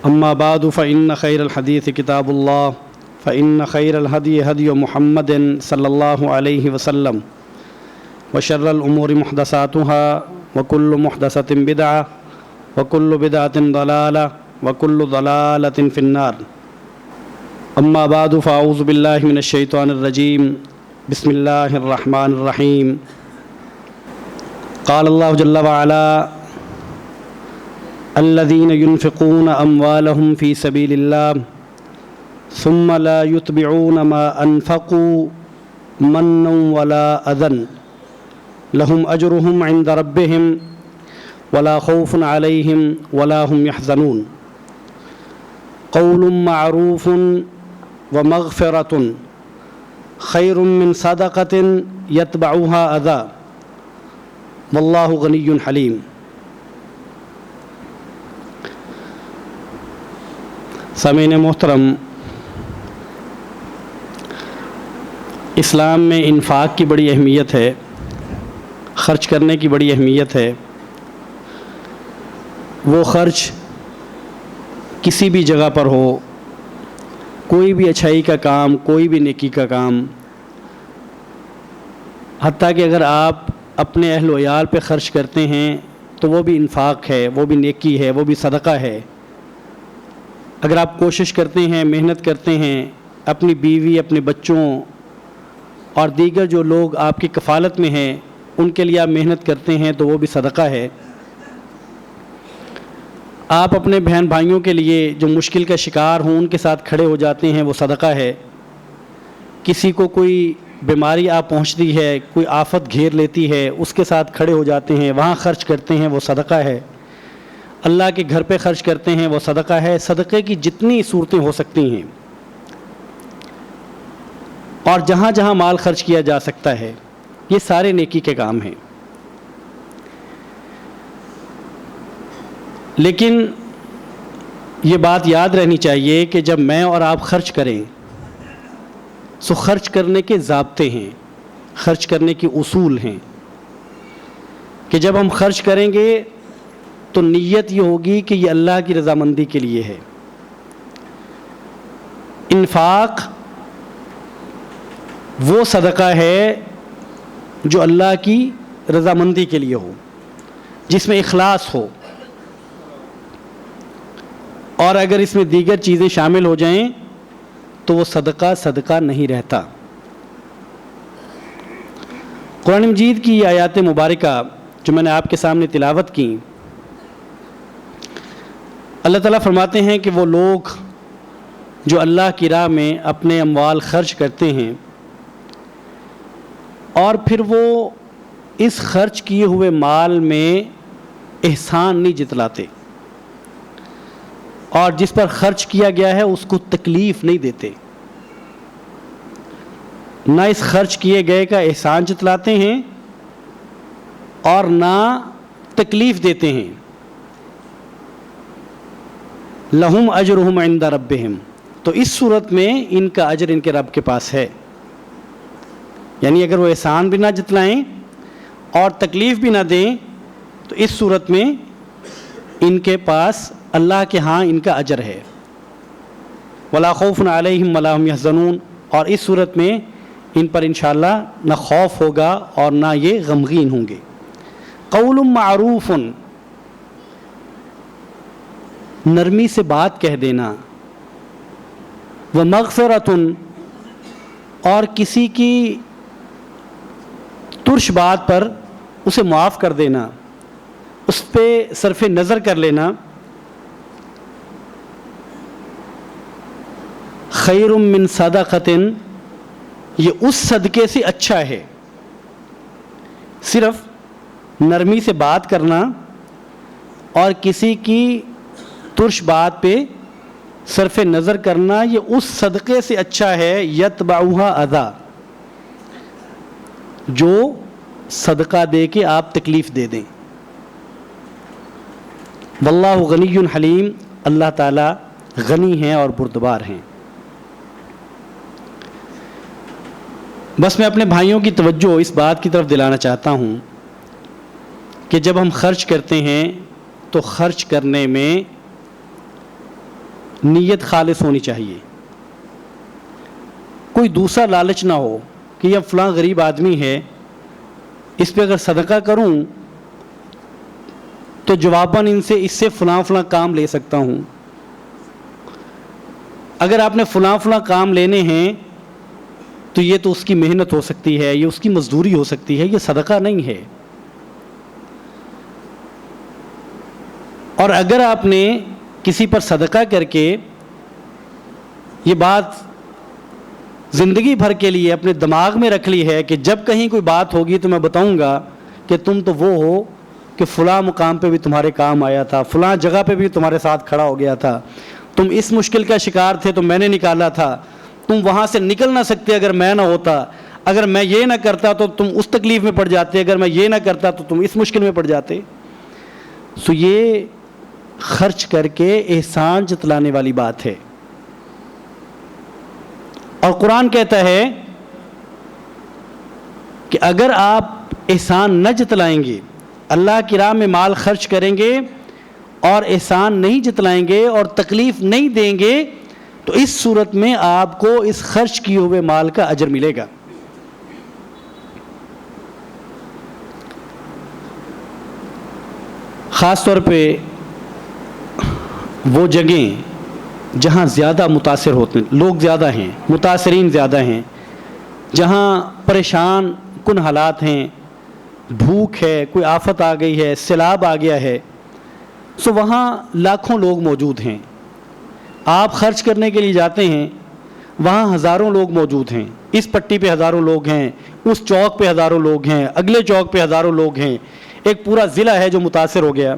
أما بعد فإن خير الحديث كتاب الله فإن خير الهدي هدي محمد صلى الله عليه وسلم وشر الأمور محدثاتها وكل محدثة بدعة وكل بدعة ضلالة وكل ضلالة في النار. أما بعد فأعوذ بالله من الشيطان الرجيم. بسم الله الرحمن الرحيم. قال الله جل وعلا: الذين ينفقون أموالهم في سبيل الله ثم لا يتبعون ما أنفقوا منا ولا أذى لهم أجرهم عند ربهم ولا خوف عليهم ولا هم يحزنون. قول معروف ومغفرة خير من صدقة يتبعها أذى والله غني حليم. سامعین محترم، اسلام میں انفاق کی بڑی اہمیت ہے، خرچ کرنے کی بڑی اہمیت ہے۔ وہ خرچ کسی بھی جگہ پر ہو، کوئی بھی اچھائی کا کام، کوئی بھی نیکی کا کام، حتیٰ کہ اگر آپ اپنے اہل و عیال پہ خرچ کرتے ہیں تو وہ بھی انفاق ہے، وہ بھی نیکی ہے، وہ بھی صدقہ ہے۔ اگر آپ کوشش کرتے ہیں، محنت کرتے ہیں، اپنی بیوی، اپنے بچوں اور دیگر جو لوگ آپ کی کفالت میں ہیں ان کے لیے آپ محنت کرتے ہیں تو وہ بھی صدقہ ہے۔ آپ اپنے بہن بھائیوں کے لیے جو مشکل کا شکار ہوں ان کے ساتھ کھڑے ہو جاتے ہیں، وہ صدقہ ہے۔ کسی کو کوئی بیماری آپ پہنچتی ہے، کوئی آفت گھیر لیتی ہے، اس کے ساتھ کھڑے ہو جاتے ہیں، وہاں خرچ کرتے ہیں، وہ صدقہ ہے۔ اللہ کے گھر پہ خرچ کرتے ہیں، وہ صدقہ ہے۔ صدقے کی جتنی صورتیں ہو سکتی ہیں اور جہاں جہاں مال خرچ کیا جا سکتا ہے، یہ سارے نیکی کے کام ہیں۔ لیکن یہ بات یاد رہنی چاہیے کہ جب میں اور آپ خرچ کریں تو خرچ کرنے کے ضابطے ہیں، خرچ کرنے کے اصول ہیں کہ جب ہم خرچ کریں گے تو نیت یہ ہوگی کہ یہ اللہ کی رضامندی کے لیے ہے۔ انفاق وہ صدقہ ہے جو اللہ کی رضامندی کے لیے ہو، جس میں اخلاص ہو، اور اگر اس میں دیگر چیزیں شامل ہو جائیں تو وہ صدقہ نہیں رہتا۔ قرآن مجید کی یہ آیات مبارکہ جو میں نے آپ کے سامنے تلاوت کی، اللہ تعالیٰ فرماتے ہیں کہ وہ لوگ جو اللہ کی راہ میں اپنے اموال خرچ کرتے ہیں اور پھر وہ اس خرچ کیے ہوئے مال میں احسان نہیں جتلاتے اور جس پر خرچ کیا گیا ہے اس کو تکلیف نہیں دیتے، نہ اس خرچ کیے گئے کا احسان جتلاتے ہیں اور نہ تکلیف دیتے ہیں، لہم اجرہم عند ربہم، تو اس صورت میں ان کا اجر ان کے رب کے پاس ہے۔ یعنی اگر وہ احسان بھی نہ جتلائیں اور تکلیف بھی نہ دیں تو اس صورت میں ان کے پاس اللہ کے ہاں ان کا اجر ہے۔ ولا خوف علیہم ولا هم یحزنون، اور اس صورت میں ان پر انشاءاللہ نہ خوف ہوگا اور نہ یہ غمگین ہوں گے۔ قول معروف، نرمی سے بات کہہ دینا، ومغفرۃ، اور کسی کی ترش بات پر اسے معاف کر دینا، اس پہ صرف نظر کر لینا، خیر من صدقۃ، یہ اس صدقے سے اچھا ہے۔ صرف نرمی سے بات کرنا اور کسی کی ترش بات پہ صرف نظر کرنا، یہ اس صدقے سے اچھا ہے، یتبعها اذی، جو صدقہ دے کے آپ تکلیف دے دیں۔ واللہ غنی حلیم، اللہ تعالیٰ غنی ہیں اور بردبار ہیں۔ بس میں اپنے بھائیوں کی توجہ اس بات کی طرف دلانا چاہتا ہوں کہ جب ہم خرچ کرتے ہیں تو خرچ کرنے میں نیت خالص ہونی چاہیے. کوئی دوسرا لالچ نہ ہو کہ یہ فلاں غریب آدمی ہے, اس پہ اگر صدقہ کروں تو جواباً اس سے فلاں کام لے سکتا ہوں. اگر آپ نے فلاں کام لینے ہیں تو یہ تو اس کی محنت ہو سکتی ہے, یہ اس کی مزدوری ہو سکتی ہے, یہ صدقہ نہیں ہے. اور اگر آپ نے کسی پر صدقہ کر کے یہ بات زندگی بھر کے لیے اپنے دماغ میں رکھ لی ہے کہ جب کہیں کوئی بات ہوگی تو میں بتاؤں گا کہ تم تو وہ ہو کہ فلاں مقام پہ بھی تمہارے کام آیا تھا, فلاں جگہ پہ بھی تمہارے ساتھ کھڑا ہو گیا تھا, تم اس مشکل کا شکار تھے تو میں نے نکالا تھا, تم وہاں سے نکل نہ سکتے اگر میں نہ ہوتا, اگر میں یہ نہ کرتا تو تم اس تکلیف میں پڑ جاتے, اگر میں یہ نہ کرتا تو تم اس مشکل میں پڑ جاتے. سو یہ خرچ کر کے احسان جتلانے والی بات ہے. اور قرآن کہتا ہے کہ اگر آپ احسان نہ جتلائیں گے, اللہ کی راہ میں مال خرچ کریں گے اور احسان نہیں جتلائیں گے اور تکلیف نہیں دیں گے, تو اس صورت میں آپ کو اس خرچ کیے ہوئے مال کا اجر ملے گا. خاص طور پہ وہ جگہیں جہاں زیادہ متاثر ہوتے ہیں, لوگ زیادہ ہیں, متاثرین زیادہ ہیں, جہاں پریشان کن حالات ہیں, بھوک ہے, کوئی آفت آ گئی ہے, سیلاب آ گیا ہے, سو وہاں لاکھوں لوگ موجود ہیں. آپ خرچ کرنے کے لیے جاتے ہیں, وہاں ہزاروں لوگ موجود ہیں, اس پٹی پہ ہزاروں لوگ ہیں, اس چوک پہ ہزاروں لوگ ہیں, اگلے چوک پہ ہزاروں لوگ ہیں, ایک پورا ضلع ہے جو متاثر ہو گیا,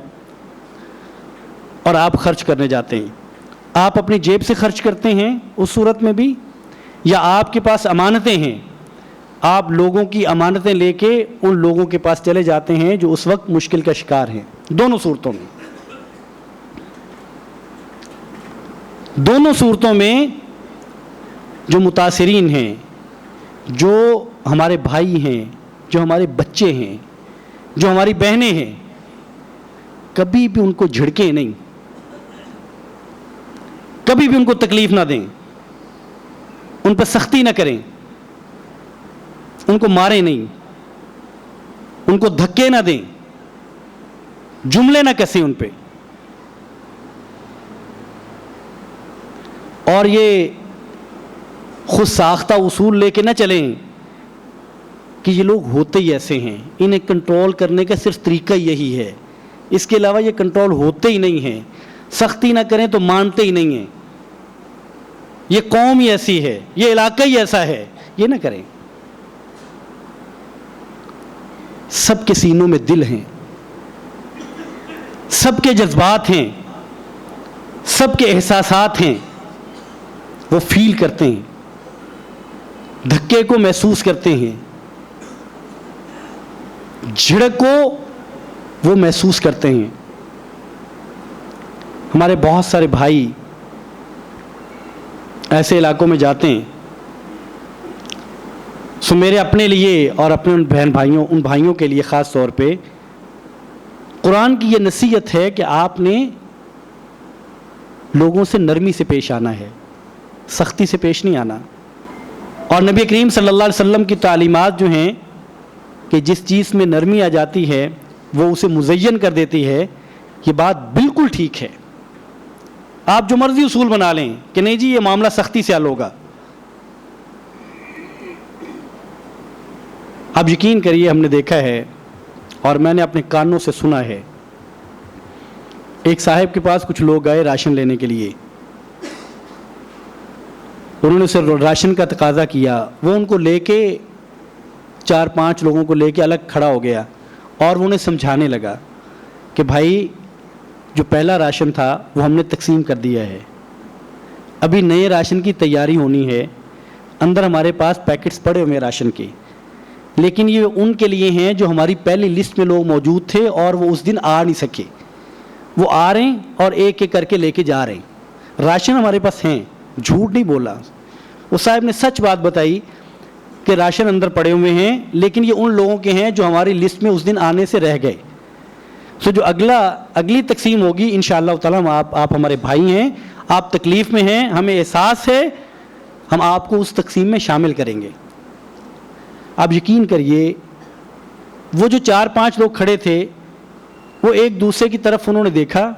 اور آپ خرچ کرنے جاتے ہیں. آپ اپنی جیب سے خرچ کرتے ہیں اس صورت میں بھی, یا آپ کے پاس امانتیں ہیں, آپ لوگوں کی امانتیں لے کے ان لوگوں کے پاس چلے جاتے ہیں جو اس وقت مشکل کا شکار ہیں. دونوں صورتوں میں جو متاثرین ہیں, جو ہمارے بھائی ہیں, جو ہمارے بچے ہیں, جو ہماری بہنیں ہیں, کبھی بھی ان کو جھڑکیں نہیں, کبھی بھی ان کو تکلیف نہ دیں, ان پہ سختی نہ کریں, ان کو ماریں نہیں, ان کو دھکے نہ دیں, جملے نہ کسیں ان پہ. اور یہ خود ساختہ اصول لے کے نہ چلیں کہ یہ لوگ ہوتے ہی ایسے ہیں, انہیں کنٹرول کرنے کا صرف طریقہ یہی ہے, اس کے علاوہ یہ کنٹرول ہوتے ہی نہیں ہیں, سختی نہ کریں تو مانتے ہی نہیں ہیں, یہ قوم ہی ایسی ہے, یہ علاقہ ہی ایسا ہے, یہ نہ کریں. سب کے سینوں میں دل ہیں, سب کے جذبات ہیں, سب کے احساسات ہیں, وہ فیل کرتے ہیں, دھکے کو محسوس کرتے ہیں, جھڑک کو وہ محسوس کرتے ہیں. ہمارے بہت سارے بھائی ایسے علاقوں میں جاتے ہیں. سو میرے اپنے لیے اور اپنے ان بھائیوں کے لیے خاص طور پہ قرآن کی یہ نصیحت ہے کہ آپ نے لوگوں سے نرمی سے پیش آنا ہے, سختی سے پیش نہیں آنا. اور نبی کریم صلی اللہ علیہ وسلم کی تعلیمات جو ہیں کہ جس چیز میں نرمی آ جاتی ہے وہ اسے مزین کر دیتی ہے, یہ بات بالکل ٹھیک ہے. آپ جو مرضی اصول بنا لیں کہ نہیں جی یہ معاملہ سختی سے حل ہوگا, آپ یقین کریے ہم نے دیکھا ہے اور میں نے اپنے کانوں سے سنا ہے, ایک صاحب کے پاس کچھ لوگ آئے راشن لینے کے لیے, انہوں نے اسے راشن کا تقاضا کیا, وہ ان کو لے کے 4-5 لوگوں کو لے کے الگ کھڑا ہو گیا اور وہ انہیں سمجھانے لگا کہ بھائی جو پہلا راشن تھا وہ ہم نے تقسیم کر دیا ہے, ابھی نئے راشن کی تیاری ہونی ہے, اندر ہمارے پاس پیکٹس پڑے ہوئے راشن کے, لیکن یہ ان کے لیے ہیں جو ہماری پہلی لسٹ میں لوگ موجود تھے اور وہ اس دن آ نہیں سکے, وہ آ رہے ہیں اور ایک ایک کر کے لے کے جا رہے ہیں. راشن ہمارے پاس ہیں, جھوٹ نہیں بولا. اس صاحب نے سچ بات بتائی کہ راشن اندر پڑے ہوئے ہیں, لیکن یہ ان لوگوں کے ہیں جو ہماری لسٹ میں اس دن آنے سے رہ گئے. سو جو اگلی تقسیم ہوگی انشاءاللہ تعالی آپ ہمارے بھائی ہیں, آپ تکلیف میں ہیں, ہمیں احساس ہے, ہم آپ کو اس تقسیم میں شامل کریں گے. آپ یقین کریے وہ جو 4-5 لوگ کھڑے تھے وہ ایک دوسرے کی طرف انہوں نے دیکھا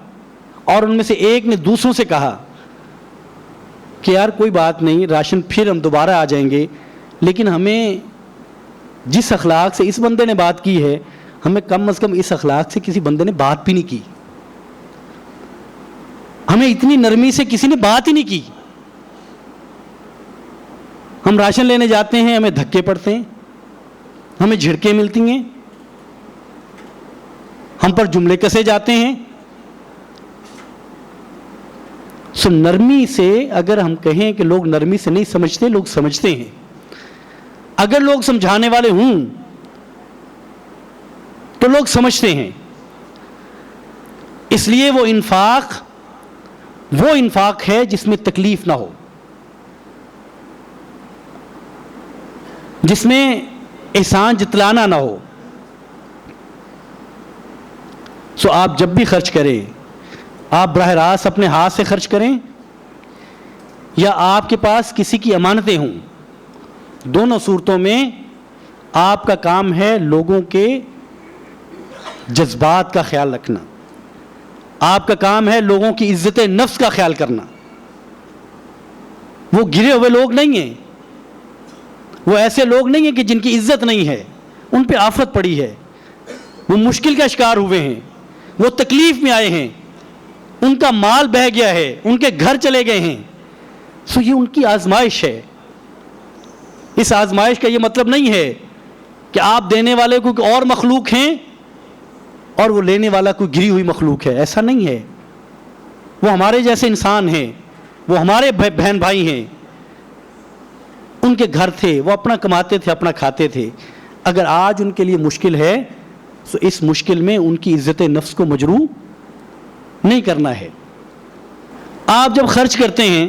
اور ان میں سے ایک نے دوسروں سے کہا کہ یار کوئی بات نہیں, راشن پھر ہم دوبارہ آ جائیں گے, لیکن ہمیں جس اخلاق سے اس بندے نے بات کی ہے ہمیں کم از کم اس اخلاق سے کسی بندے نے بات بھی نہیں کی. ہمیں اتنی نرمی سے کسی نے بات ہی نہیں کی. ہم راشن لینے جاتے ہیں, ہمیں دھکے پڑتے ہیں, ہمیں جھڑکیں ملتی ہیں, ہم پر جملے کسے جاتے ہیں. سو نرمی سے اگر ہم کہیں کہ لوگ نرمی سے نہیں سمجھتے, لوگ سمجھتے ہیں. اگر لوگ سمجھانے والے ہوں تو لوگ سمجھتے ہیں. اس لیے وہ انفاق ہے جس میں تکلیف نہ ہو, جس میں احسان جتلانا نہ ہو. سو آپ جب بھی خرچ کریں, آپ براہ راست اپنے ہاتھ سے خرچ کریں یا آپ کے پاس کسی کی امانتیں ہوں, دونوں صورتوں میں آپ کا کام ہے لوگوں کے جذبات کا خیال رکھنا. آپ کا کام ہے لوگوں کی عزت نفس کا خیال کرنا. وہ گرے ہوئے لوگ نہیں ہیں, وہ ایسے لوگ نہیں ہیں کہ جن کی عزت نہیں ہے, ان پہ آفت پڑی ہے, وہ مشکل کا شکار ہوئے ہیں, وہ تکلیف میں آئے ہیں, ان کا مال بہہ گیا ہے, ان کے گھر چلے گئے ہیں. سو یہ ان کی آزمائش ہے. اس آزمائش کا یہ مطلب نہیں ہے کہ آپ دینے والے کوئی اور مخلوق ہیں اور وہ لینے والا کوئی گری ہوئی مخلوق ہے. ایسا نہیں ہے. وہ ہمارے جیسے انسان ہیں, وہ ہمارے بہن بھائی ہیں. ان کے گھر تھے, وہ اپنا کماتے تھے, اپنا کھاتے تھے. اگر آج ان کے لیے مشکل ہے تو اس مشکل میں ان کی عزت نفس کو مجروح نہیں کرنا ہے. آپ جب خرچ کرتے ہیں,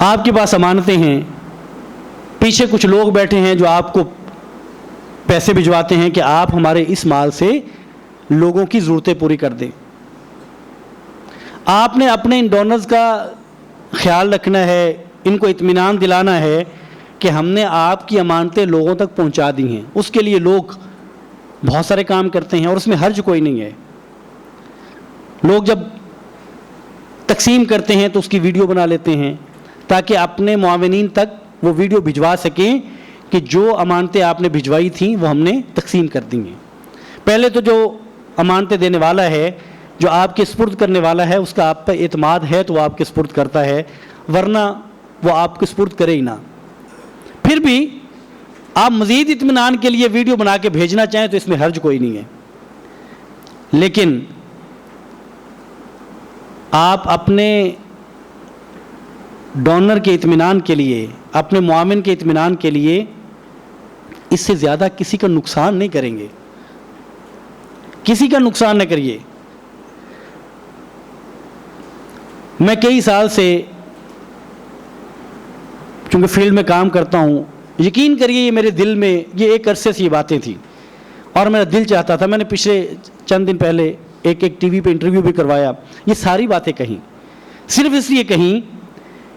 آپ کے پاس امانتیں ہیں, پیچھے کچھ لوگ بیٹھے ہیں جو آپ کو پیسے بھجواتے ہیں کہ آپ ہمارے اس مال سے لوگوں کی ضرورتیں پوری کر دیں. آپ نے اپنے ان ڈونرز کا خیال رکھنا ہے, ان کو اطمینان دلانا ہے کہ ہم نے آپ کی امانتیں لوگوں تک پہنچا دی ہیں. اس کے لیے لوگ بہت سارے کام کرتے ہیں اور اس میں حرج کوئی نہیں ہے. لوگ جب تقسیم کرتے ہیں تو اس کی ویڈیو بنا لیتے ہیں تاکہ اپنے معاونین تک وہ ویڈیو بھجوا سکیں کہ جو امانتیں آپ نے بھجوائی تھیں وہ ہم نے تقسیم کر دی ہیں. پہلے تو جو امانتیں دینے والا ہے, جو آپ کے سپرد کرنے والا ہے, اس کا آپ پر اعتماد ہے تو وہ آپ کے سپرد کرتا ہے, ورنہ وہ آپ کے سپرد کرے ہی نہ. پھر بھی آپ مزید اطمینان کے لیے ویڈیو بنا کے بھیجنا چاہیں تو اس میں حرج کوئی نہیں ہے. لیکن آپ اپنے ڈونر کے اطمینان کے لیے, اپنے معاون کے اطمینان کے لیے اس سے زیادہ کسی کا نقصان نہیں کریں گے. کسی کا نقصان نہ کریے. میں کئی سال سے چونکہ فیلڈ میں کام کرتا ہوں, یقین کریے یہ میرے دل میں یہ ایک عرصے سے یہ باتیں تھیں اور میرا دل چاہتا تھا. میں نے پچھلے چند دن پہلے ایک ٹی وی پہ انٹرویو بھی کروایا. یہ ساری باتیں کہیں صرف اس لیے کہیں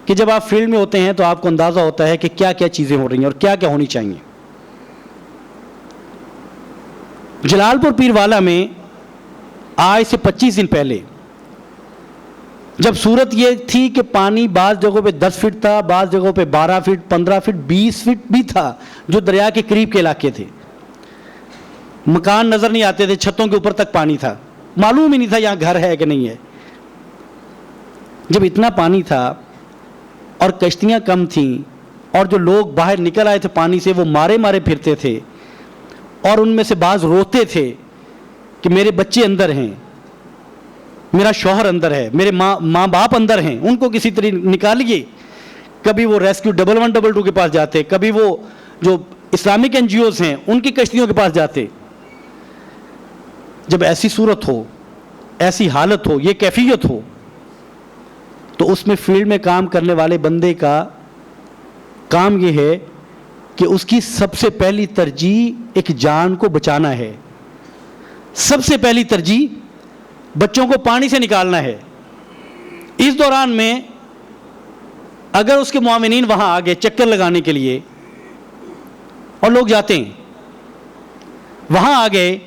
کہ جب آپ فیلڈ میں ہوتے ہیں تو آپ کو اندازہ ہوتا ہے کہ کیا کیا چیزیں ہو رہی ہیں اور کیا کیا ہونی چاہیے. جلال پور پیر والا میں آج سے 25 دن پہلے جب صورت یہ تھی کہ پانی بعض جگہوں پہ 10 فٹ تھا, بعض جگہوں پہ 12 فٹ, 15 فٹ, 20 فٹ بھی تھا, جو دریا کے قریب کے علاقے تھے. مکان نظر نہیں آتے تھے, چھتوں کے اوپر تک پانی تھا, معلوم ہی نہیں تھا یہاں گھر ہے کہ نہیں ہے. جب اتنا پانی تھا اور کشتیاں کم تھیں اور جو لوگ باہر نکل آئے تھے پانی سے وہ مارے مارے پھرتے تھے اور ان میں سے بعض روتے تھے کہ میرے بچے اندر ہیں, میرا شوہر اندر ہے, میرے ماں باپ اندر ہیں, ان کو کسی طرح نکالیے. کبھی وہ ریسکیو 1112 کے پاس جاتے, کبھی وہ جو اسلامک NGOs ہیں ان کی کشتیوں کے پاس جاتے. جب ایسی صورت ہو, ایسی حالت ہو, یہ کیفیت ہو, تو اس میں فیلڈ میں کام کرنے والے بندے کا کام یہ ہے کہ اس کی سب سے پہلی ترجیح ایک جان کو بچانا ہے. سب سے پہلی ترجیح بچوں کو پانی سے نکالنا ہے. اس دوران میں اگر اس کے معاونین وہاں آ گئے چکر لگانے کے لیے، اور لوگ جاتے ہیں وہاں آ گئے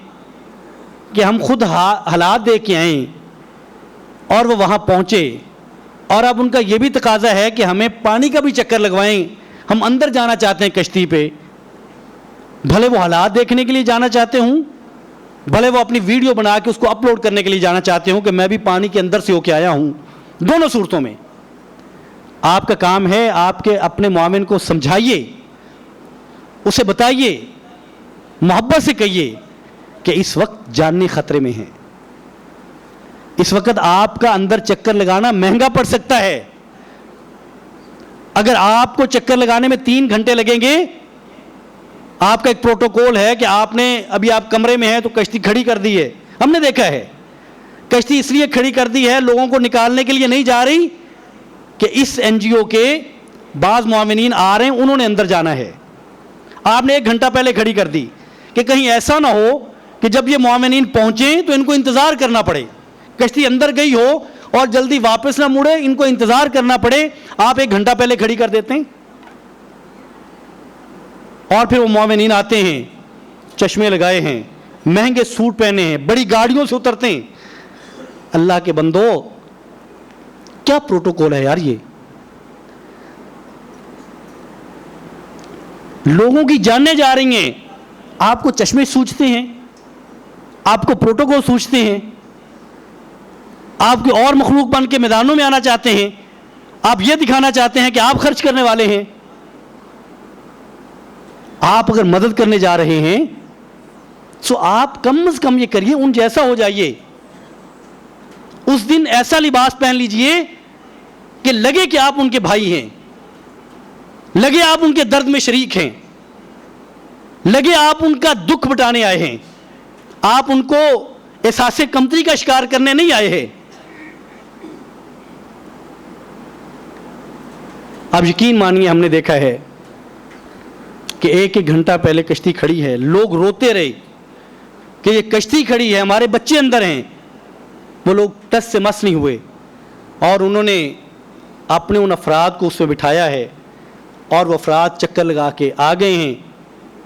کہ ہم خود حالات دیکھ کے آئیں اور وہ وہاں پہنچے، اور اب ان کا یہ بھی تقاضا ہے کہ ہمیں پانی کا بھی چکر لگوائیں، ہم اندر جانا چاہتے ہیں کشتی پہ، بھلے وہ حالات دیکھنے کے لیے جانا چاہتے ہوں، بھلے وہ اپنی ویڈیو بنا کے اس کو اپلوڈ کرنے کے لیے جانا چاہتے ہوں کہ میں بھی پانی کے اندر سے ہو کے آیا ہوں. دونوں صورتوں میں آپ کا کام ہے آپ کے اپنے معاون کو سمجھائیے، اسے بتائیے، محبت سے کہیے کہ اس وقت جانی خطرے میں ہیں، اس وقت آپ کا اندر چکر لگانا مہنگا پڑ سکتا ہے. اگر آپ کو چکر لگانے میں 3 گھنٹے لگیں گے، آپ کا ایک پروٹوکول ہے کہ آپ نے ابھی آپ کمرے میں ہیں تو کشتی کھڑی کر دی ہے. ہم نے دیکھا ہے کشتی اس لیے کھڑی کر دی ہے، لوگوں کو نکالنے کے لیے نہیں جا رہی کہ اس این جی او کے بعض معاونین آ رہے ہیں، انہوں نے اندر جانا ہے. آپ نے 1 گھنٹہ پہلے کھڑی کر دی کہ کہیں ایسا نہ ہو کہ جب یہ معاونین پہنچیں تو ان کو انتظار کرنا پڑے، کشتی اندر گئی ہو اور جلدی واپس نہ مڑے، ان کو انتظار کرنا پڑے. آپ 1 گھنٹہ پہلے کھڑی کر دیتے ہیں، اور پھر وہ معاونین آتے ہیں، چشمے لگائے ہیں، مہنگے سوٹ پہنے ہیں، بڑی گاڑیوں سے اترتے ہیں. اللہ کے بندو، کیا پروٹوکول ہے یار؟ یہ لوگوں کی جانیں جا رہی ہیں، آپ کو چشمے سوچتے ہیں، آپ کو پروٹوکول سوچتے ہیں، آپ کے اور مخلوق بن کے میدانوں میں آنا چاہتے ہیں، آپ یہ دکھانا چاہتے ہیں کہ آپ خرچ کرنے والے ہیں. آپ اگر مدد کرنے جا رہے ہیں تو آپ کم از کم یہ کریے، ان جیسا ہو جائیے. اس دن ایسا لباس پہن لیجئے کہ لگے کہ آپ ان کے بھائی ہیں، لگے آپ ان کے درد میں شریک ہیں، لگے آپ ان کا دکھ بٹانے آئے ہیں، آپ ان کو احساس کمتری کا شکار کرنے نہیں آئے ہیں. آپ یقین مانیے ہم نے دیکھا ہے کہ 1 گھنٹہ پہلے کشتی کھڑی ہے، لوگ روتے رہے کہ یہ کشتی کھڑی ہے، ہمارے بچے اندر ہیں. وہ لوگ ٹس سے مس نہیں ہوئے، اور انہوں نے اپنے ان افراد کو اس میں بٹھایا ہے، اور وہ افراد چکر لگا کے آ گئے ہیں،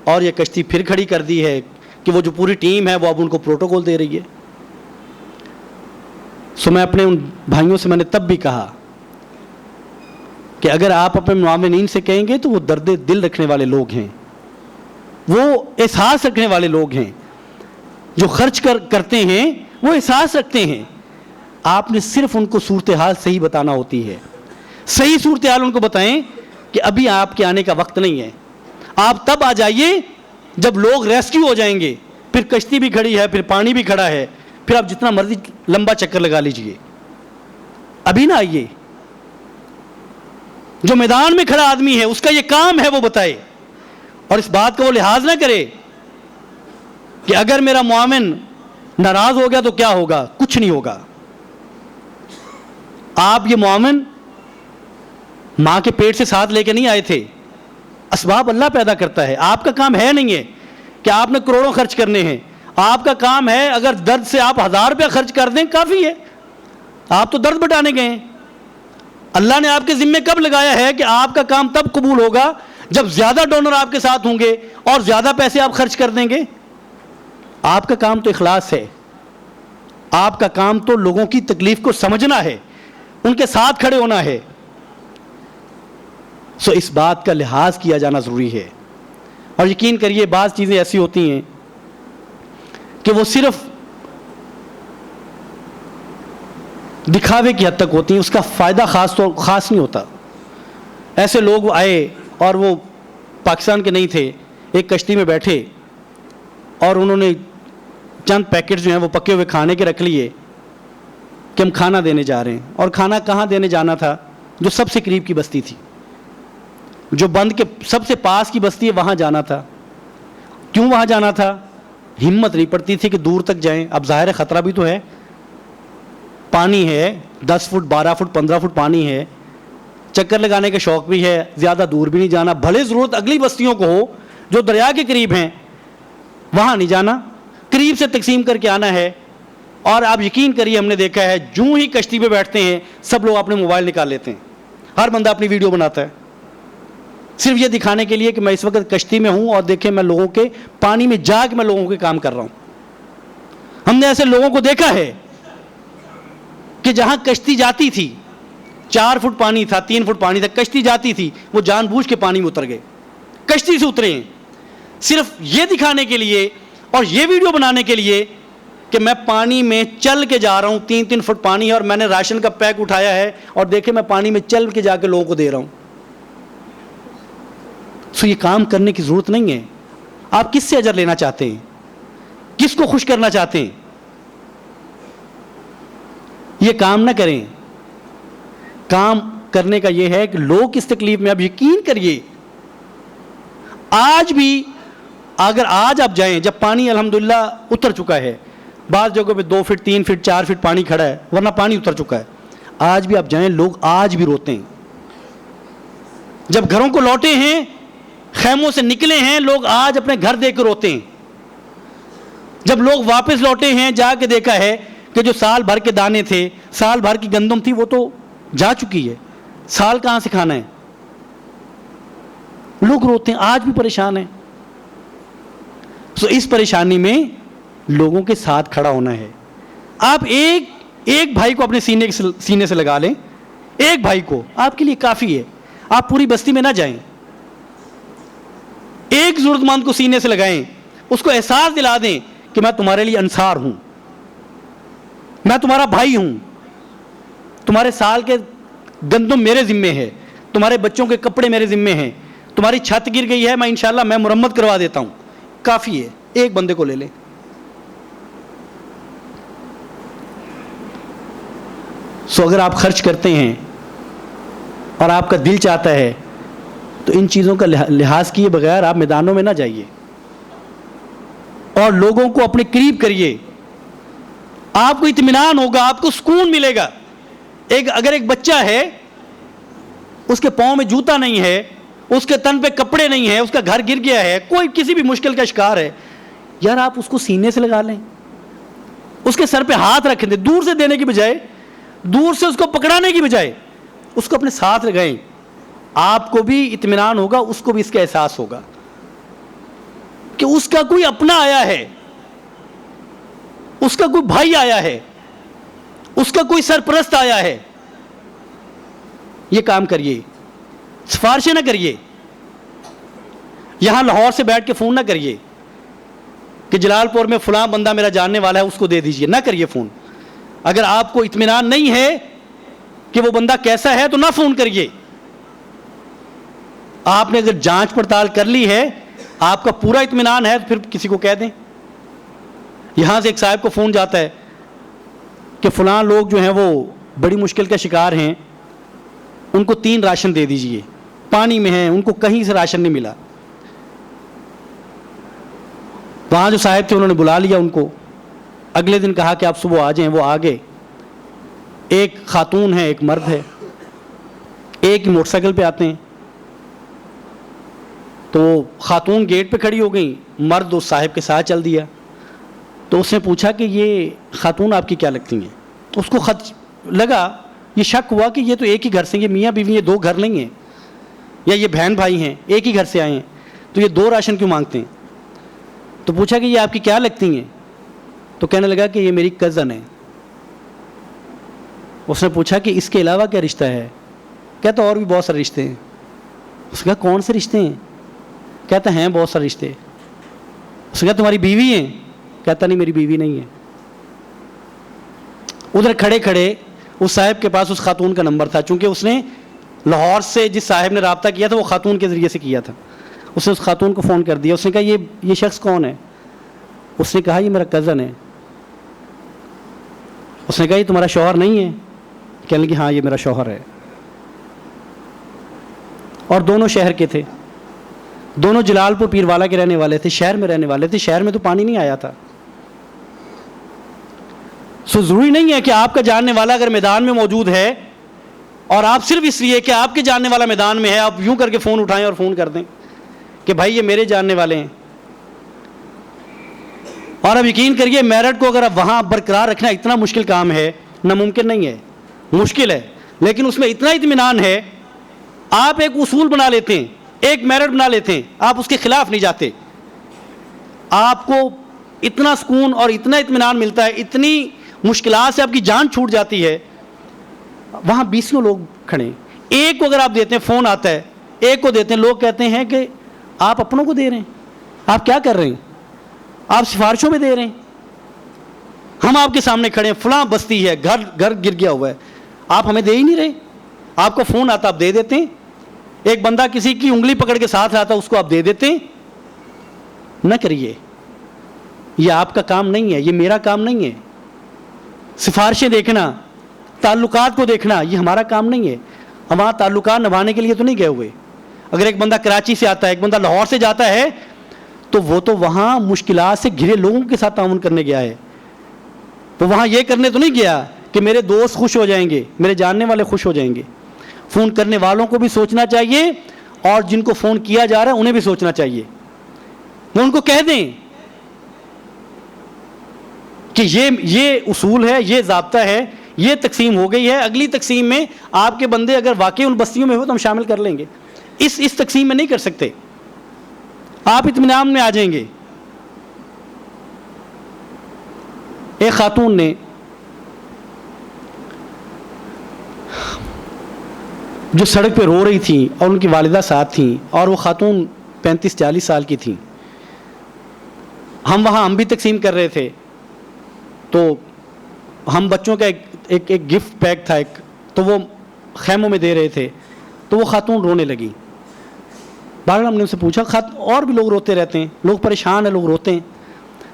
اور یہ کشتی پھر کھڑی کر دی ہے کہ وہ جو پوری ٹیم ہے وہ اب ان کو پروٹوکول دے رہی ہے. میں اپنے ان بھائیوں سے میں نے تب بھی کہا کہ اگر آپ اپنے معاونین سے کہیں گے تو وہ درد دل رکھنے والے لوگ ہیں، وہ احساس رکھنے والے لوگ ہیں، جو خرچ کرتے ہیں وہ احساس رکھتے ہیں. آپ نے صرف ان کو صورتحال صحیح بتانا ہوتی ہے، صحیح صورتحال ان کو بتائیں کہ ابھی آپ کے آنے کا وقت نہیں ہے، آپ تب آ جائیے جب لوگ ریسکیو ہو جائیں گے، پھر کشتی بھی کھڑی ہے، پھر پانی بھی کھڑا ہے، پھر آپ جتنا مرضی لمبا چکر لگا لیجئے، ابھی نہ آئیے. جو میدان میں کھڑا آدمی ہے اس کا یہ کام ہے وہ بتائے، اور اس بات کا وہ لحاظ نہ کرے کہ اگر میرا معاون ناراض ہو گیا تو کیا ہوگا. کچھ نہیں ہوگا. آپ یہ معاون ماں کے پیٹ سے ساتھ لے کے نہیں آئے تھے، اسباب اللہ پیدا کرتا ہے. آپ کا کام ہے نہیں ہے کہ آپ نے کروڑوں خرچ کرنے ہیں. آپ کا کام ہے اگر درد سے آپ 1000 روپیہ خرچ کر دیں کافی ہے. آپ تو درد بٹانے گئے ہیں. اللہ نے آپ کے ذمے کب لگایا ہے کہ آپ کا کام تب قبول ہوگا جب زیادہ ڈونر آپ کے ساتھ ہوں گے اور زیادہ پیسے آپ خرچ کر دیں گے. آپ کا کام تو اخلاص ہے، آپ کا کام تو لوگوں کی تکلیف کو سمجھنا ہے، ان کے ساتھ کھڑے ہونا ہے. اس بات کا لحاظ کیا جانا ضروری ہے. اور یقین کریے بعض چیزیں ایسی ہوتی ہیں کہ وہ صرف دکھاوے کی حد تک ہوتی ہیں، اس کا فائدہ خاص نہیں ہوتا. ایسے لوگ آئے اور وہ پاکستان کے نہیں تھے، ایک کشتی میں بیٹھے اور انہوں نے چند پیکٹ جو ہیں وہ پکے ہوئے کھانے کے رکھ لیے کہ ہم کھانا دینے جا رہے ہیں. اور کھانا کہاں دینے جانا تھا؟ جو سب سے قریب کی بستی تھی، جو بند کے سب سے پاس کی بستی ہے وہاں جانا تھا. کیوں وہاں جانا تھا؟ ہمت نہیں پڑتی تھی کہ دور تک جائیں. اب ظاہر ہے خطرہ بھی تو ہے، پانی ہے 10 فٹ 12 فٹ 15 فٹ پانی ہے، چکر لگانے کا شوق بھی ہے، زیادہ دور بھی نہیں جانا. بھلے ضرورت اگلی بستیوں کو ہو جو دریا کے قریب ہیں، وہاں نہیں جانا، قریب سے تقسیم کر کے آنا ہے. اور آپ یقین کریے ہم نے دیکھا ہے جوں ہی کشتی پہ بیٹھتے ہیں سب لوگ اپنے موبائل نکال لیتے ہیں، ہر بندہ اپنی ویڈیو بناتا ہے صرف یہ دکھانے کے لیے کہ میں اس وقت کشتی میں ہوں اور دیکھیں میں لوگوں کے پانی میں جا کے میں لوگوں کے کام کر رہا ہوں۔ ہم نے ایسے لوگوں کو دیکھا ہے کہ جہاں کشتی جاتی تھی 4 فٹ پانی تھا، 3 فٹ پانی تھا، کشتی جاتی تھی وہ جان بوجھ کے پانی میں اتر گئے، کشتی سے اترے ہیں صرف یہ دکھانے کے لیے اور یہ ویڈیو بنانے کے لیے کہ میں پانی میں چل کے جا رہا ہوں، 3 فٹ پانی ہے اور میں نے راشن کا پیک اٹھایا ہے اور دیکھیں میں پانی میں چل کے جا کے لوگوں کو دے رہا ہوں۔ یہ کام کرنے کی ضرورت نہیں ہے۔ آپ کس سے اجر لینا چاہتے ہیں؟ کس کو خوش کرنا چاہتے ہیں؟ یہ کام نہ کریں۔ کام کرنے کا یہ ہے کہ لوگ اس تکلیف میں، اب یقین کریے آج بھی اگر آج آپ جائیں جب پانی الحمدللہ اتر چکا ہے، بعض جگہوں پہ 2 فٹ 3 فٹ 4 فٹ پانی کھڑا ہے ورنہ پانی اتر چکا ہے، آج بھی آپ جائیں لوگ آج بھی روتے ہیں۔ جب گھروں کو لوٹے ہیں، خیموں سے نکلے ہیں، لوگ آج اپنے گھر دیکھ کے روتے ہیں۔ جب لوگ واپس لوٹے ہیں جا کے دیکھا ہے کہ جو سال بھر کے دانے تھے، سال بھر کی گندم تھی وہ تو جا چکی ہے، سال کہاں سے کھانا ہے؟ لوگ روتے ہیں، آج بھی پریشان ہیں۔ اس پریشانی میں لوگوں کے ساتھ کھڑا ہونا ہے۔ آپ ایک بھائی کو اپنے سینے سے لگا لیں، ایک بھائی کو آپ کے لیے کافی ہے۔ آپ پوری بستی میں نہ جائیں، ایک ضرورت مند کو سینے سے لگائیں، اس کو احساس دلا دیں کہ میں تمہارے لیے انصار ہوں، میں تمہارا بھائی ہوں، تمہارے سال کے گندم میرے ذمے ہے، تمہارے بچوں کے کپڑے میرے ذمے ہیں، تمہاری چھت گر گئی ہے میں انشاءاللہ میں مرمت کروا دیتا ہوں، کافی ہے۔ ایک بندے کو لے لیں۔ اگر آپ خرچ کرتے ہیں اور آپ کا دل چاہتا ہے تو ان چیزوں کا لحاظ کیے بغیر آپ میدانوں میں نہ جائیے اور لوگوں کو اپنے قریب کریے۔ آپ کو اطمینان ہوگا، آپ کو سکون ملے گا۔ اگر ایک بچہ ہے، اس کے پاؤں میں جوتا نہیں ہے، اس کے تن پہ کپڑے نہیں ہیں، اس کا گھر گر گیا ہے، کوئی کسی بھی مشکل کا شکار ہے، یار آپ اس کو سینے سے لگا لیں، اس کے سر پہ ہاتھ رکھ دیں، دور سے دینے کی بجائے، دور سے اس کو پکڑانے کی بجائے اس کو اپنے ساتھ لگائیں۔ آپ کو بھی اطمینان ہوگا، اس کو بھی اس کا احساس ہوگا کہ اس کا کوئی اپنا آیا ہے، اس کا کوئی بھائی آیا ہے، اس کا کوئی سرپرست آیا ہے۔ یہ کام کریے، سفارشیں نہ کریے، یہاں لاہور سے بیٹھ کے فون نہ کریے کہ جلال پور میں فلاں بندہ میرا جاننے والا ہے اس کو دے دیجئے، نہ کریے فون۔ اگر آپ کو اطمینان نہیں ہے کہ وہ بندہ کیسا ہے تو نہ فون کریے۔ آپ نے اگر جانچ پڑتال کر لی ہے، آپ کا پورا اطمینان ہے تو پھر کسی کو کہہ دیں۔ یہاں سے ایک صاحب کو فون جاتا ہے کہ فلاں لوگ جو ہیں وہ بڑی مشکل کا شکار ہیں، ان کو 3 راشن دے دیجئے، پانی میں ہیں، ان کو کہیں سے راشن نہیں ملا۔ وہاں جو صاحب تھے انہوں نے بلا لیا ان کو، اگلے دن کہا کہ آپ صبح آ جائیں، وہ آ گئے۔ ایک خاتون ہے، ایک مرد ہے، ایک ہی موٹر سائیکل پہ آتے ہیں۔ تو خاتون گیٹ پہ کھڑی ہو گئی، مرد اس صاحب کے ساتھ چل دیا۔ تو اس نے پوچھا کہ یہ خاتون آپ کی کیا لگتی ہیں؟ تو اس کو خط لگا، یہ شک ہوا کہ یہ تو ایک ہی گھر سے، یہ میاں بیوی یہ 2 گھر نہیں ہیں، یا یہ بہن بھائی ہیں ایک ہی گھر سے آئے ہیں، تو یہ 2 راشن کیوں مانگتے ہیں؟ تو پوچھا کہ یہ آپ کی کیا لگتی ہیں؟ تو کہنے لگا کہ یہ میری کزن ہے۔ اس نے پوچھا کہ اس کے علاوہ کیا رشتہ ہے؟ کہتا اور بھی بہت سارے رشتے ہیں۔ اس نے کہا کون سے رشتے ہیں؟ کہتا ہیں بہت سارے رشتے۔ اس نے کہا تمہاری بیوی ہیں؟ کہتا نہیں میری بیوی نہیں ہے۔ ادھر کھڑے کھڑے اس صاحب کے پاس اس خاتون کا نمبر تھا، چونکہ اس نے لاہور سے جس صاحب نے رابطہ کیا تھا وہ خاتون کے ذریعے سے کیا تھا۔ اس نے اس خاتون کو فون کر دیا، اس نے کہا یہ شخص کون ہے؟ اس نے کہا یہ میرا کزن ہے۔ اس نے کہا یہ تمہارا شوہر نہیں ہے؟ کہنے لگی ہاں یہ میرا شوہر ہے۔ اور دونوں شہر کے تھے، دونوں جلال پور پیروالا کے رہنے والے تھے، شہر میں رہنے والے تھے، شہر میں تو پانی نہیں آیا تھا۔ ضروری نہیں ہے کہ آپ کا جاننے والا اگر میدان میں موجود ہے اور آپ صرف اس لیے کہ آپ کے جاننے والا میدان میں ہے آپ یوں کر کے فون اٹھائیں اور فون کر دیں کہ بھائی یہ میرے جاننے والے ہیں۔ اور اب یقین کریے میرٹ کو اگر اب وہاں برقرار رکھنا اتنا مشکل کام ہے، ناممکن نہیں ہے، مشکل ہے، لیکن اس میں اتنا اطمینان ہے. آپ ایک اصول بنا لیتے ہیں، ایک میرٹ بنا لیتے ہیں، آپ اس کے خلاف نہیں جاتے، آپ کو اتنا سکون اور اتنا اطمینان ملتا ہے، اتنی مشکلات سے آپ کی جان چھوٹ جاتی ہے. وہاں 20 لوگ کھڑے ہیں، ایک کو اگر آپ دیتے ہیں، فون آتا ہے، ایک کو دیتے ہیں، لوگ کہتے ہیں کہ آپ اپنوں کو دے رہے ہیں، آپ کیا کر رہے ہیں، آپ سفارشوں میں دے رہے ہیں، ہم آپ کے سامنے کھڑے ہیں، فلاں بستی ہے، گھر گر گیا ہوا ہے، آپ ہمیں دے ہی نہیں رہے. آپ کو فون آتا، آپ دے دیتے ہیں. ایک بندہ کسی کی انگلی پکڑ کے ساتھ آتا، اس کو آپ دے دیتے ہیں. نہ کریے، یہ آپ کا کام نہیں ہے، یہ میرا کام نہیں ہے. سفارشیں دیکھنا، تعلقات کو دیکھنا، یہ ہمارا کام نہیں ہے. ہمارا تعلقات نبھانے کے لیے تو نہیں گئے ہوئے. اگر ایک بندہ کراچی سے آتا ہے، ایک بندہ لاہور سے جاتا ہے، تو وہ تو وہاں مشکلات سے گھرے لوگوں کے ساتھ تعاون کرنے گیا ہے. وہ وہاں یہ کرنے تو نہیں گیا کہ میرے دوست خوش ہو جائیں گے، میرے جاننے والے خوش ہو جائیں گے. فون کرنے والوں کو بھی سوچنا چاہیے، اور جن کو فون کیا جا رہا ہے انہیں بھی سوچنا چاہیے. وہ ان کو کہہ دیں کہ یہ اصول ہے، یہ ضابطہ ہے، یہ تقسیم ہو گئی ہے، اگلی تقسیم میں آپ کے بندے اگر واقعی ان بستیوں میں ہو تو ہم شامل کر لیں گے. اس تقسیم میں نہیں کر سکتے. آپ اطمینان میں آ جائیں گے. ایک خاتون نے جو سڑک پہ رو رہی تھی اور ان کی والدہ ساتھ تھیں، اور وہ خاتون 35-40 سال کی تھیں. ہم بھی تقسیم کر رہے تھے، تو ہم بچوں کا ایک گفٹ پیک تھا تو وہ خیموں میں دے رہے تھے، تو وہ خاتون رونے لگی. بہرحال ہم نے ان سے پوچھا، اور بھی لوگ روتے رہتے ہیں، لوگ پریشان ہیں، لوگ روتے ہیں.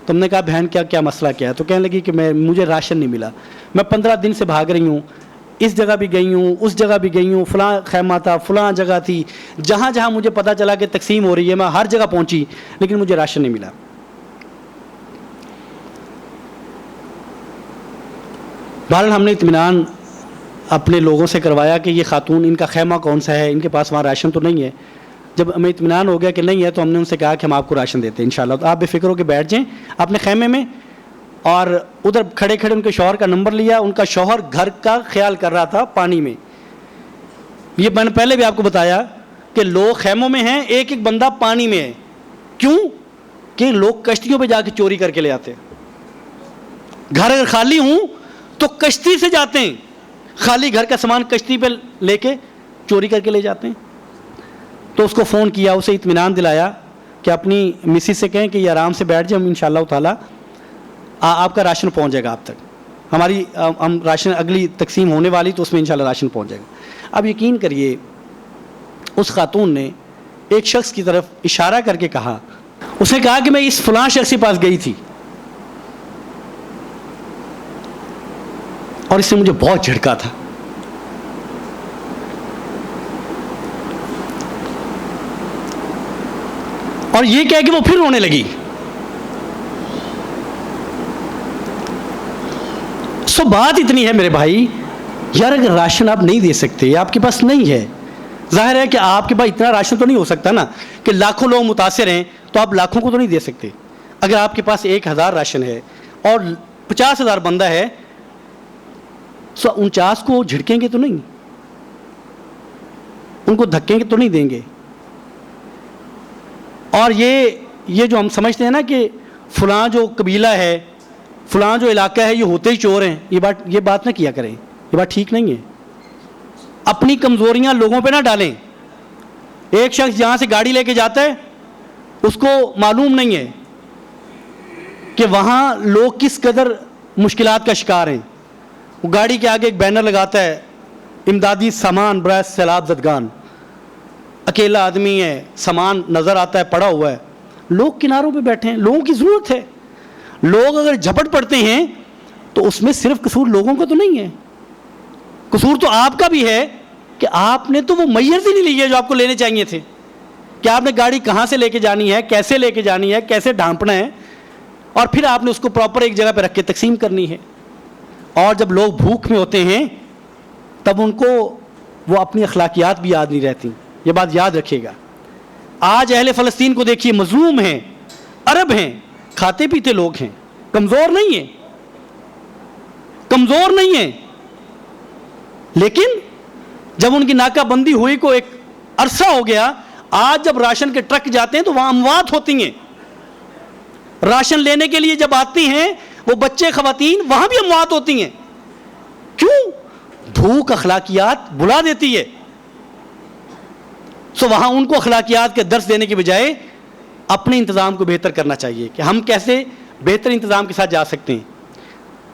تو ہم نے کہا بہن کیا مسئلہ کیا ہے؟ تو کہنے لگی کہ مجھے راشن نہیں ملا، میں 15 دن سے بھاگ رہی ہوں، اس جگہ بھی گئی ہوں، اس جگہ بھی گئی ہوں، فلاں خیمہ تھا، فلاں جگہ تھی، جہاں جہاں مجھے پتہ چلا کہ تقسیم ہو رہی ہے میں ہر جگہ پہنچی، لیکن مجھے راشن نہیں ملا. بہرحال ہم نے اطمینان اپنے لوگوں سے کروایا کہ یہ خاتون، ان کا خیمہ کون سا ہے، ان کے پاس وہاں راشن تو نہیں ہے. جب ہمیں اطمینان ہو گیا کہ نہیں ہے، تو ہم نے ان سے کہا کہ ہم آپ کو راشن دیتے ہیں انشاءاللہ. تو آپ بے فکر ہو کے بیٹھ جائیں اپنے خیمے میں. اور ادھر کھڑے کھڑے ان کے شوہر کا نمبر لیا. ان کا شوہر گھر کا خیال کر رہا تھا پانی میں. یہ میں نے پہلے بھی آپ کو بتایا کہ لوگ خیموں میں ہیں، ایک ایک بندہ پانی میں ہے. کیوں؟ کہ لوگ کشتیوں پہ جا کے چوری کر کے لے آتے ہیں. گھر اگر خالی ہوں تو کشتی سے جاتے ہیں، خالی گھر کا سامان کشتی پہ لے کے چوری کر کے لے جاتے ہیں. تو اس کو فون کیا، اسے اطمینان دلایا کہ اپنی مسز سے کہیں کہ یہ آرام سے بیٹھ جائے، ہم انشاءاللہ تعالی آپ کا راشن پہنچ جائے گا آپ تک. ہم راشن اگلی تقسیم ہونے والی تو اس میں انشاءاللہ راشن پہنچ جائے گا. اب یقین کریے اس خاتون نے ایک شخص کی طرف اشارہ کر کے کہا، اس نے کہا کہ میں اس فلاں شخص کے پاس گئی تھی اور اس نے مجھے بہت جھڑکا تھا. اور یہ کہہ کہ وہ پھر رونے لگی. سو بات اتنی ہے میرے بھائی، یار اگر راشن آپ نہیں دے سکتے، آپ کے پاس نہیں ہے، ظاہر ہے کہ آپ کے پاس اتنا راشن تو نہیں ہو سکتا نا کہ لاکھوں لوگ متاثر ہیں تو آپ لاکھوں کو تو نہیں دے سکتے. اگر آپ کے پاس 1000 راشن ہے اور 50,000 بندہ ہے، سو 49 کو جھڑکیں گے تو نہیں، ان کو دھکیں گے تو نہیں دیں گے. اور یہ جو ہم سمجھتے ہیں نا کہ فلاں جو قبیلہ ہے، فلاں جو علاقہ ہے، یہ ہوتے ہی چور ہیں، یہ بات نہ کیا کریں، یہ بات ٹھیک نہیں ہے. اپنی کمزوریاں لوگوں پہ نہ ڈالیں. ایک شخص جہاں سے گاڑی لے کے جاتا ہے اس کو معلوم نہیں ہے کہ وہاں لوگ کس قدر مشکلات کا شکار ہیں. وہ گاڑی کے آگے ایک بینر لگاتا ہے، امدادی سامان برائے سیلاب زدگان. اکیلا آدمی ہے، سامان نظر آتا ہے پڑا ہوا ہے، لوگ کناروں پہ بیٹھے ہیں، لوگوں کی ضرورت ہے. لوگ اگر جھپٹ پڑتے ہیں تو اس میں صرف قصور لوگوں کا تو نہیں ہے، قصور تو آپ کا بھی ہے کہ آپ نے تو وہ میسر ہی نہیں لی ہے جو آپ کو لینے چاہیے تھے. کہ آپ نے گاڑی کہاں سے لے کے جانی ہے، کیسے لے کے جانی ہے، کیسے ڈھانپنا ہے، اور پھر آپ نے اس کو پراپر ایک جگہ پہ رکھ کے تقسیم کرنی ہے. اور جب لوگ بھوک میں ہوتے ہیں تب ان کو وہ اپنی اخلاقیات بھی یاد نہیں رہتی. یہ بات یاد رکھیے گا. آج اہل فلسطین کو دیکھیے، مظلوم ہیں، عرب ہیں، کھاتے پیتے لوگ ہیں, کمزور نہیں ہیں, کمزور نہیں ہیں, لیکن جب ان کی ناکہ بندی ہوئی کو ایک عرصہ ہو گیا, آج جب راشن کے ٹرک جاتے ہیں تو وہاں اموات ہوتی ہیں. راشن لینے کے لیے جب آتی ہیں وہ بچے خواتین, وہاں بھی اموات ہوتی ہیں. کیوں؟ بھوک اخلاقیات بلا دیتی ہے. سو وہاں ان کو اخلاقیات کے درس دینے کی بجائے اپنے انتظام کو بہتر کرنا چاہیے کہ ہم کیسے بہتر انتظام کے ساتھ جا سکتے ہیں.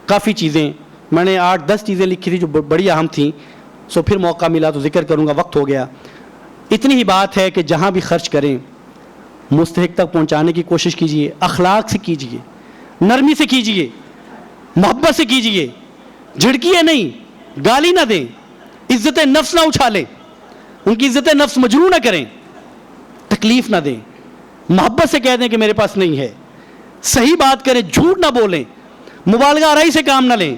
کافی چیزیں میں نے 8-10 چیزیں لکھی تھی جو بڑی اہم تھیں, سو پھر موقع ملا تو ذکر کروں گا, وقت ہو گیا. اتنی ہی بات ہے کہ جہاں بھی خرچ کریں مستحق تک پہنچانے کی کوشش کیجیے, اخلاق سے کیجیے, نرمی سے کیجیے, محبت سے کیجیے, جھڑکیے نہیں, گالی نہ دیں, عزت نفس نہ اچھالیں, ان کی عزت نفس مجروح نہ کریں, تکلیف نہ دیں, محبت سے کہہ دیں کہ میرے پاس نہیں ہے, صحیح بات کریں, جھوٹ نہ بولیں, مبالغہ آرائی سے کام نہ لیں.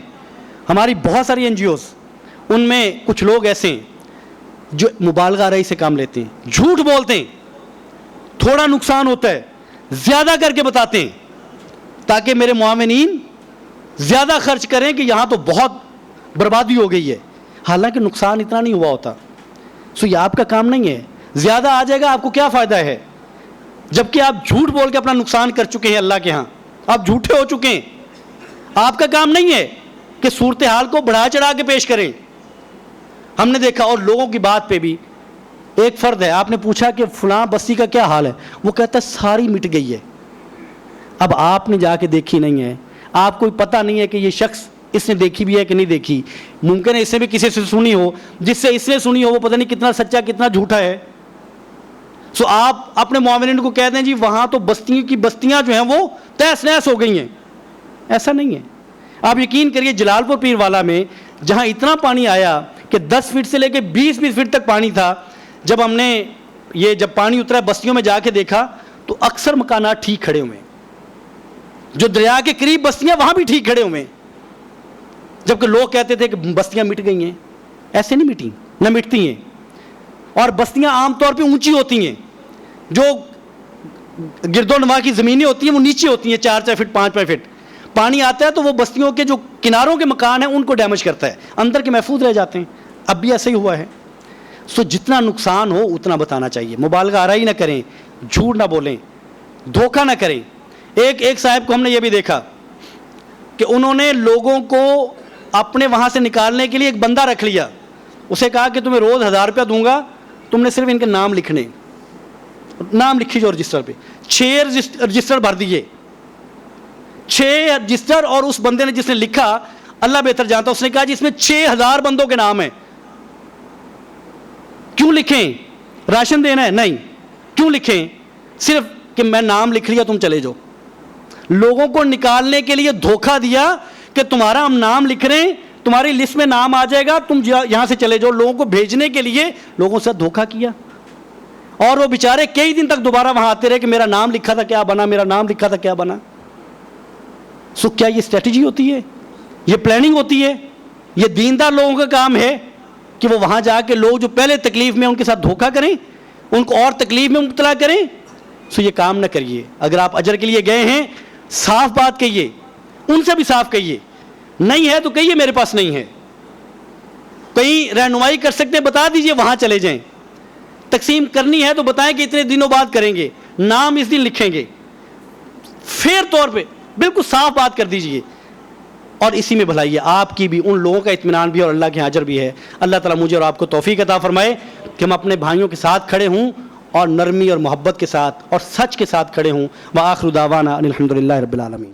ہماری بہت ساری NGOs, ان میں کچھ لوگ ایسے ہیں جو مبالغہ آرائی سے کام لیتے ہیں, جھوٹ بولتے ہیں, تھوڑا نقصان ہوتا ہے زیادہ کر کے بتاتے ہیں تاکہ میرے معاونین زیادہ خرچ کریں کہ یہاں تو بہت بربادی ہو گئی ہے, حالانکہ نقصان اتنا نہیں ہوا ہوتا. سو یہ آپ کا کام نہیں ہے. زیادہ آ جائے گا آپ کو کیا فائدہ ہے, جبکہ آپ جھوٹ بول کے اپنا نقصان کر چکے ہیں اللہ کے ہاں, آپ جھوٹے ہو چکے ہیں. آپ کا کام نہیں ہے کہ صورتحال کو بڑھا چڑھا کے پیش کریں. ہم نے دیکھا, اور لوگوں کی بات پہ بھی, ایک فرد ہے, آپ نے پوچھا کہ فلاں بستی کا کیا حال ہے, وہ کہتا ہے ساری مٹ گئی ہے. اب آپ نے جا کے دیکھی نہیں ہے, آپ کو پتہ نہیں ہے کہ یہ شخص اس نے دیکھی بھی ہے کہ نہیں دیکھی. ممکن ہے اس نے بھی کسی سے سنی ہو, جس سے اس نے سنی ہو وہ پتہ نہیں کتنا سچا کتنا جھوٹا ہے. سو آپ اپنے معاونین کو کہہ دیں جی وہاں تو بستیوں کی بستیاں جو ہیں وہ تہس نہس ہو گئی ہیں. ایسا نہیں ہے. آپ یقین کریے جلال پور پیر والا میں جہاں اتنا پانی آیا کہ 10 فٹ سے لے کے 20 فٹ تک پانی تھا, جب ہم نے جب پانی اترا بستیوں میں جا کے دیکھا تو اکثر مکانات ٹھیک کھڑے ہوئے ہیں. جو دریا کے قریب بستیاں وہاں بھی ٹھیک کھڑے ہوئے ہیں, جبکہ لوگ کہتے تھے کہ بستیاں مٹ گئی ہیں. ایسے نہیں مٹی, نہ مٹتی ہیں. اور بستیاں عام طور پہ اونچی ہوتی ہیں, جو گرد و نواح کی زمینیں ہوتی ہیں وہ نیچے ہوتی ہیں 4 فٹ 5 فٹ. پانی آتا ہے تو وہ بستیوں کے جو کناروں کے مکان ہیں ان کو ڈیمیج کرتا ہے, اندر کے محفوظ رہ جاتے ہیں. اب بھی ایسا ہی ہوا ہے. سو جتنا نقصان ہو اتنا بتانا چاہیے, مبالغہ آرائی نہ کریں, جھوٹ نہ بولیں, دھوکہ نہ کریں. ایک صاحب کو ہم نے یہ بھی دیکھا کہ انہوں نے لوگوں کو اپنے وہاں سے نکالنے کے لیے ایک بندہ رکھ لیا. اسے کہا کہ تمہیں روز 1000 روپیہ دوں گا, تم نے صرف ان کے نام لکھنے, نام لکھی جو رجسٹر پہ 6 رجسٹر بھر دیے, 6 رجسٹر. اور اس بندے نے جس نے لکھا اللہ بہتر جانتا, اس نے کہا جی اس میں 6000 بندوں کے نام ہیں. کیوں لکھیں؟ راشن دینا ہے؟ نہیں. کیوں لکھیں؟ صرف کہ میں نام لکھ لیا تم چلے جاؤ. لوگوں کو نکالنے کے لیے دھوکہ دیا کہ تمہارا ہم نام لکھ رہے ہیں, تمہاری لسٹ میں نام آ جائے گا, تم یہاں سے چلے جاؤ. لوگوں کو بھیجنے کے لیے لوگوں سے دھوکہ کیا, اور وہ بیچارے کئی دن تک دوبارہ وہاں آتے رہے کہ میرا نام لکھا تھا کیا بنا, میرا نام لکھا تھا کیا بنا. سو کیا یہ اسٹریٹجی ہوتی ہے؟ یہ پلاننگ ہوتی ہے؟ یہ دیندار لوگوں کا کام ہے کہ وہ وہاں جا کے لوگ جو پہلے تکلیف میں ان کے ساتھ دھوکہ کریں, ان کو اور تکلیف میں مبتلا کریں؟ سو یہ کام نہ کریے. اگر آپ اجر کے لیے گئے ہیں صاف بات کہیے, ان سے بھی صاف کہیے. نہیں ہے تو کہیے میرے پاس نہیں ہے. کہیں رہنمائی کر سکتے بتا دیجئے وہاں چلے جائیں. تقسیم کرنی ہے تو بتائیں کہ اتنے دنوں بعد کریں گے, نام اس دن لکھیں گے. فیئر طور پہ بالکل صاف بات کر دیجئے, اور اسی میں بھلائی ہے آپ کی بھی, ان لوگوں کا اطمینان بھی, اور اللہ کے اجر بھی ہے. اللہ تعالیٰ مجھے اور آپ کو توفیق عطا فرمائے کہ ہم اپنے بھائیوں کے ساتھ کھڑے ہوں, اور نرمی اور محبت کے ساتھ اور سچ کے ساتھ کھڑے ہوں. وآخر دعوانا ان الحمد للہ رب العالمین.